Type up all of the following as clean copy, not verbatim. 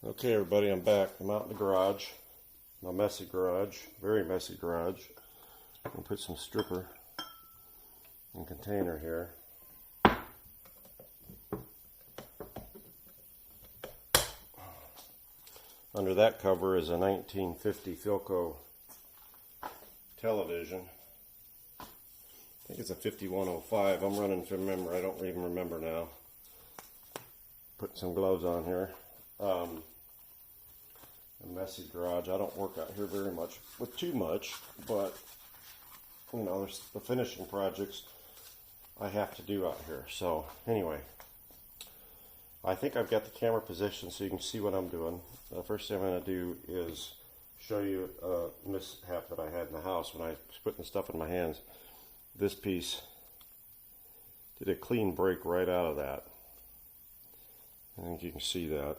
Okay, everybody, I'm back. I'm out in the garage, my messy garage, very messy garage. I'm going to put some stripper in container here. Under that cover is a 1950 Philco television. I think it's a 5105. I'm running from memory. I don't even remember now. Put some gloves on here. A messy garage. I don't work out here very much with too much, but you know, there's the finishing projects I have to do out here. So anyway, I think I've got the camera positioned so you can see what I'm doing. The first thing I'm going to do is show you a mishap that I had in the house when I was putting the stuff in my hands. This piece did a clean break right out of that. I think you can see that.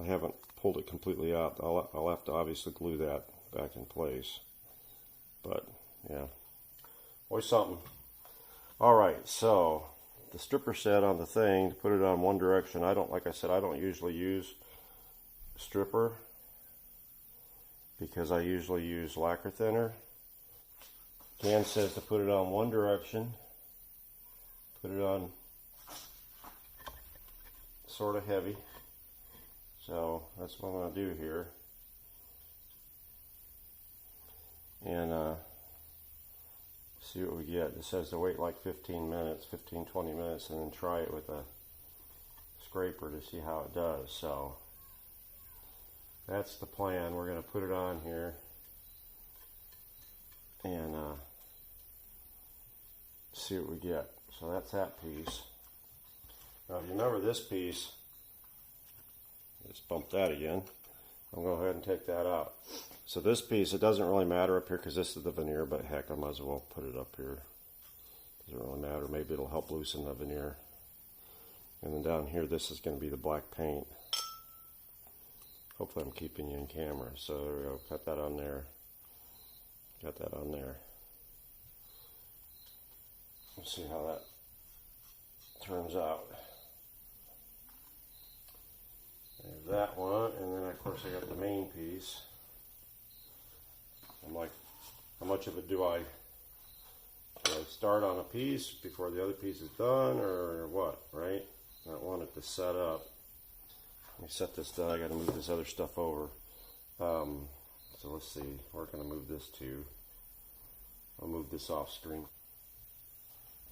I haven't pulled it completely out. I'll have to obviously glue that back in place. But yeah, always something. Alright, so the stripper set on the thing, to put it on one direction, like I said, I don't usually use stripper because I usually use lacquer thinner. Can says to put it on one direction, put it on sort of heavy. So that's what I'm going to do here. And see what we get. It says to wait like 15 minutes, 15-20 minutes, and then try it with a scraper to see how it does. So that's the plan. We're going to put it on here and see what we get. So that's that piece. Now if you remember this piece, just bump that again. I'll go ahead and take that out. So this piece, it doesn't really matter up here because this is the veneer, but heck, I might as well put it up here. Doesn't really matter. Maybe it'll help loosen the veneer. And then down here, this is going to be the black paint. Hopefully I'm keeping you in camera. So there we go. Cut that on there. Got that on there. Let's see how that turns out. There's that one, and then of course I got the main piece. I'm like, how much of it do I start on a piece before the other piece is done, or what, right? I don't want it to set up. Let me set this down. I got to move this other stuff over. So let's see, where can I move this to? I'll move this off screen.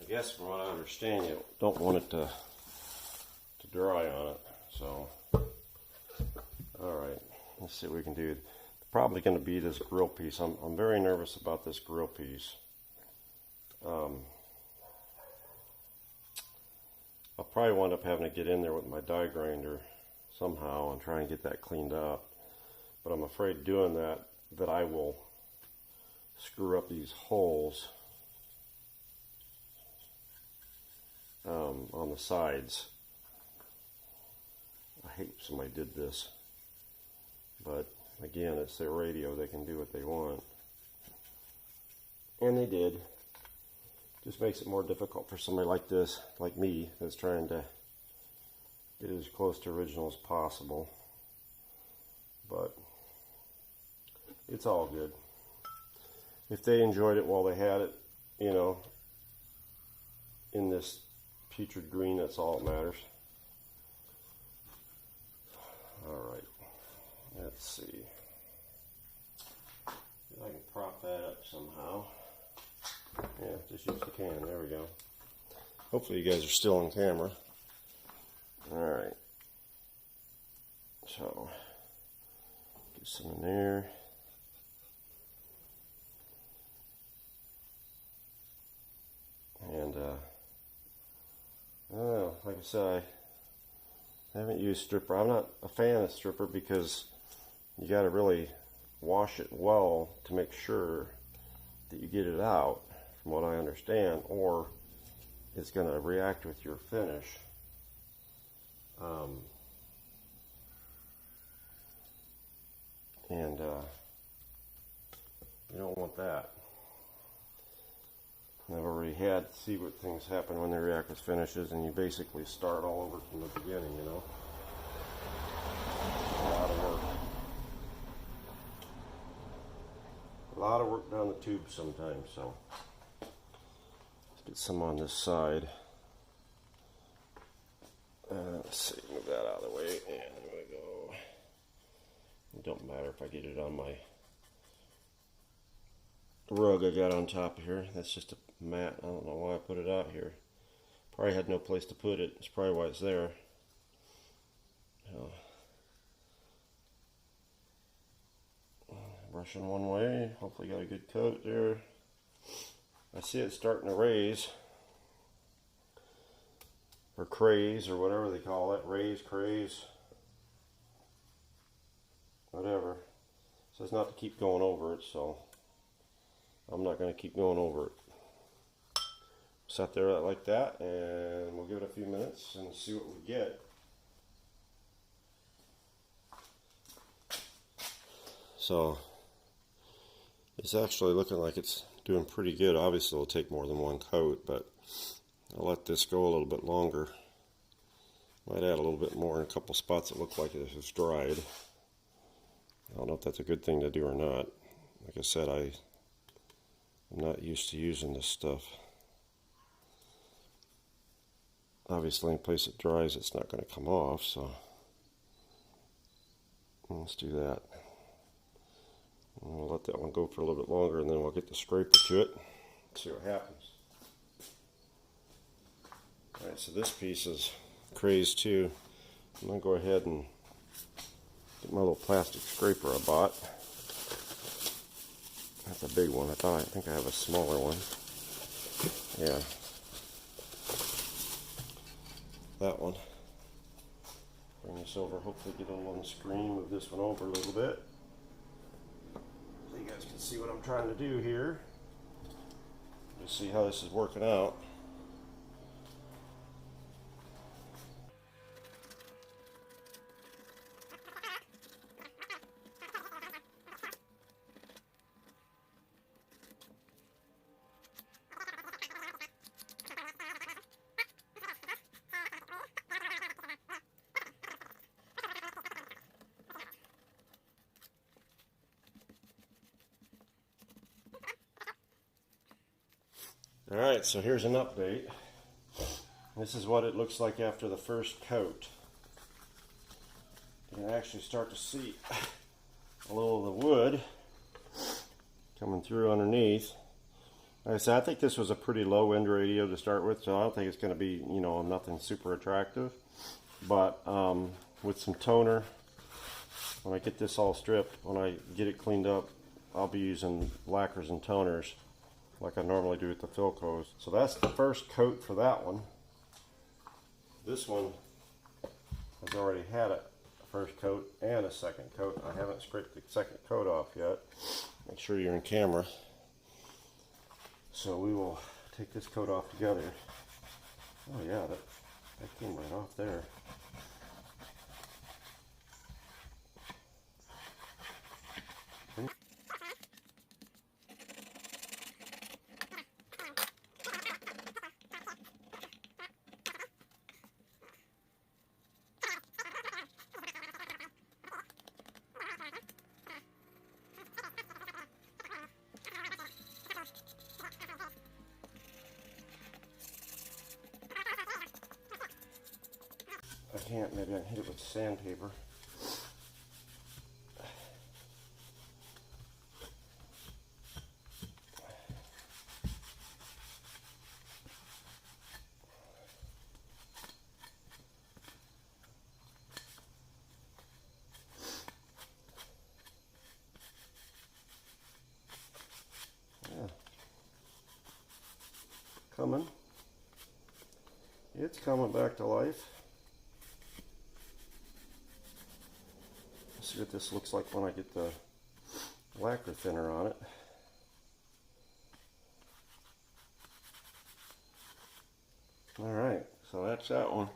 I guess from what I understand, you don't want it to dry on it, so. Alright, let's see what we can do. Probably going to be this grill piece. I'm very nervous about this grill piece. I'll probably wind up having to get in there with my die grinder somehow and try and get that cleaned up. But I'm afraid doing that I will screw up these holes on the sides. I hate if somebody did this. But again, it's their radio. They can do what they want. And they did. Just makes it more difficult for somebody like this, like me, that's trying to get it as close to original as possible. But it's all good. If they enjoyed it while they had it, you know, in this putrid green, that's all that matters. Alright. Let's see if I can prop that up somehow. Yeah, just use the can. There we go. Hopefully you guys are still on camera. Alright. So, get some in there. And, I don't know, like I said, I haven't used stripper. I'm not a fan of stripper because you got to really wash it well to make sure that you get it out, from what I understand, or it's going to react with your finish. And you don't want that. I've already had to see what things happen when they react with finishes, and you basically start all over from the beginning, you know. A lot of work. A lot of work down the tube sometimes, so let's get some on this side. Let's see, move that out of the way, and I'm going to go. It don't matter if I get it on my rug I got on top of here. That's just a mat. I don't know why I put it out here. Probably had no place to put it. That's probably why it's there. Brushing one way. Hopefully got a good coat there. I see it starting to raise. Or craze, or whatever they call it. Raise, craze. Whatever. It says not to keep going over it, so I'm not going to keep going over it. Set there like that, and we'll give it a few minutes and see what we get. So it's actually looking like it's doing pretty good. Obviously it'll take more than one coat, but I'll let this go a little bit longer. Might add a little bit more in a couple spots that look like it's dried. I don't know if that's a good thing to do or not. Like I said, I'm not used to using this stuff. Obviously in place it dries, it's not going to come off, so let's do that. And we'll let that one go for a little bit longer, and then we'll get the scraper to it, see what happens. Alright, so this piece is crazed too. I'm going to go ahead and get my little plastic scraper I bought. That's a big one. I think I have a smaller one. Yeah. That one. Bring this over, hopefully get it on the screen, move this one over a little bit. So you guys can see what I'm trying to do here. Just see how this is working out. Alright, so here's an update. This is what it looks like after the first coat. You can actually start to see a little of the wood coming through underneath. Like I said, I think this was a pretty low end radio to start with, so I don't think it's going to be, you know, nothing super attractive. But with some toner, when I get this all stripped, when I get it cleaned up, I'll be using lacquers and toners like I normally do with the Philcos. So that's the first coat for that one. This one has already had a first coat and a second coat. I haven't scraped the second coat off yet. Make sure you're in camera. So we will take this coat off together. Oh yeah, that came right off there. I can't, maybe I can hit it with sandpaper. Yeah. Coming. It's coming back to life. See what this looks like when I get the lacquer thinner on it. Alright, so that's that one.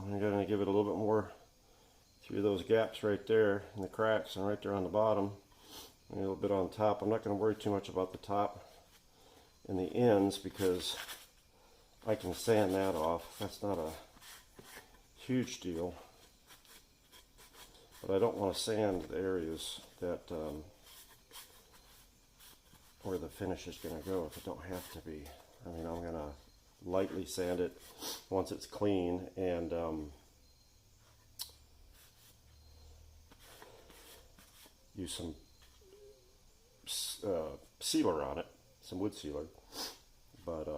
I'm going to give it a little bit more through those gaps right there in the cracks and right there on the bottom. And a little bit on top. I'm not going to worry too much about the top and the ends because I can sand that off. That's not a huge deal. But I don't want to sand the areas that where the finish is going to go if it don't have to be. I mean, I'm going to lightly sand it once it's clean and use some sealer on it, some wood sealer. But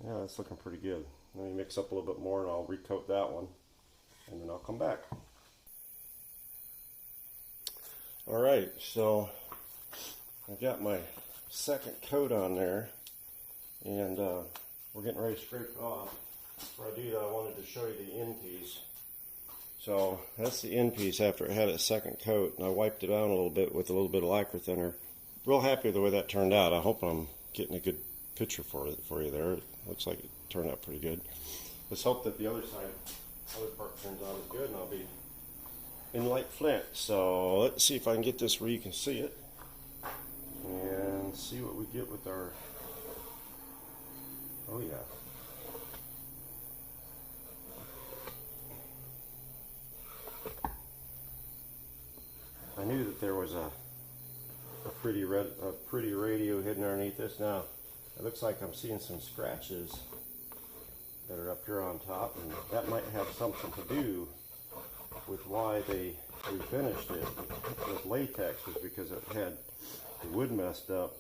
yeah, it's looking pretty good. Let me mix up a little bit more and I'll recoat that one and then I'll come back. Alright, so I got my second coat on there and we're getting ready to scrape it off. Before I do that, I wanted to show you the end piece. So that's the end piece after it had its second coat, and I wiped it down a little bit with a little bit of lacquer thinner. Real happy with the way that turned out. I hope I'm getting a good picture for you there. It looks like it turned out pretty good. Let's hope that the other part turns out as good, and I'll be in light flint. So let's see if I can get this where you can see it and see what we get with our, oh yeah. I knew that there was a pretty radio hidden underneath this. Now it looks like I'm seeing some scratches that are up here on top, and that might have something to do with why they refinished it with latex, was because it had the wood messed up.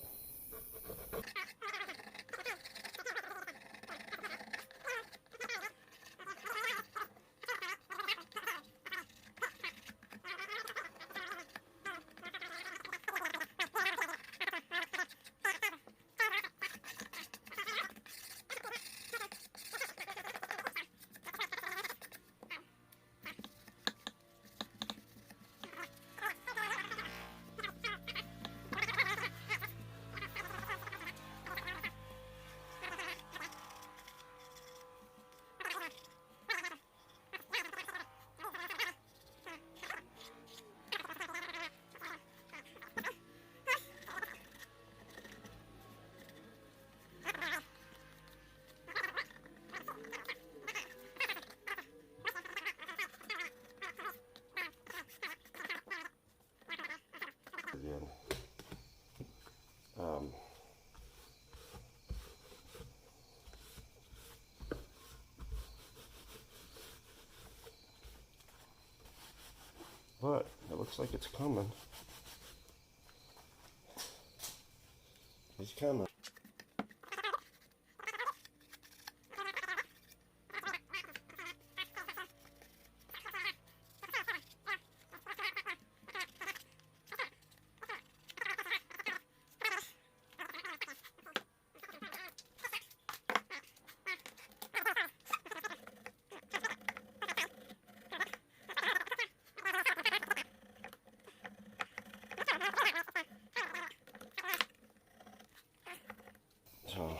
Again. But it looks like it's coming. It's coming. So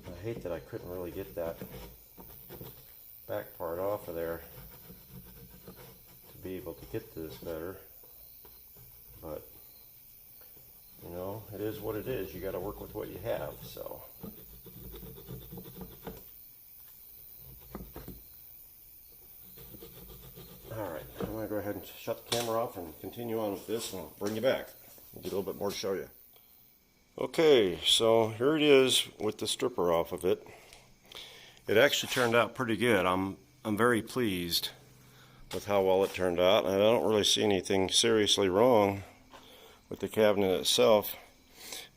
I hate that I couldn't really get that back part off of there to be able to get to this better, but you know, it is what it is. You got to work with what you have. So alright, I'm going to go ahead and shut the camera off and continue on with this, and I'll bring you back. I'll get a little bit more to show you. Okay, so here it is with the stripper off of it. It actually turned out pretty good. I'm very pleased with how well it turned out, and I don't really see anything seriously wrong with the cabinet itself.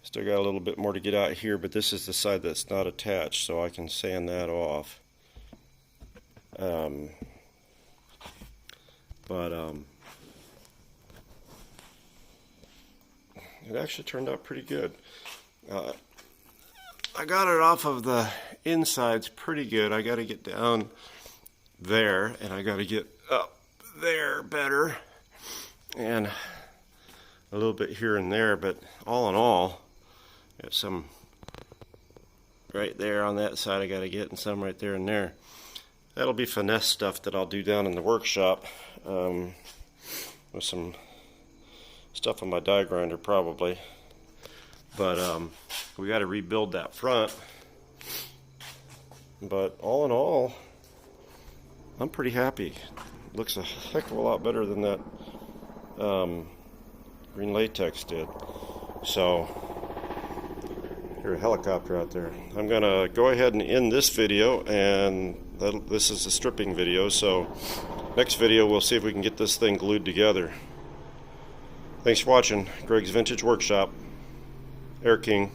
Still got a little bit more to get out here, but this is the side that's not attached, so I can sand that off. It actually turned out pretty good. I got it off of the insides pretty good. I got to get down there, and I got to get up there better, and a little bit here and there, but all in all, got some right there on that side I got to get, and some right there and there. That'll be finesse stuff that I'll do down in the workshop with some stuff on my die grinder probably. But we got to rebuild that front. But all in all, I'm pretty happy. Looks a heck of a lot better than that green latex did. So, here's a helicopter out there. I'm going to go ahead and end this video, and this is a stripping video. So, next video we'll see if we can get this thing glued together. Thanks for watching. Gregg's Vintage Workshop. AirKing.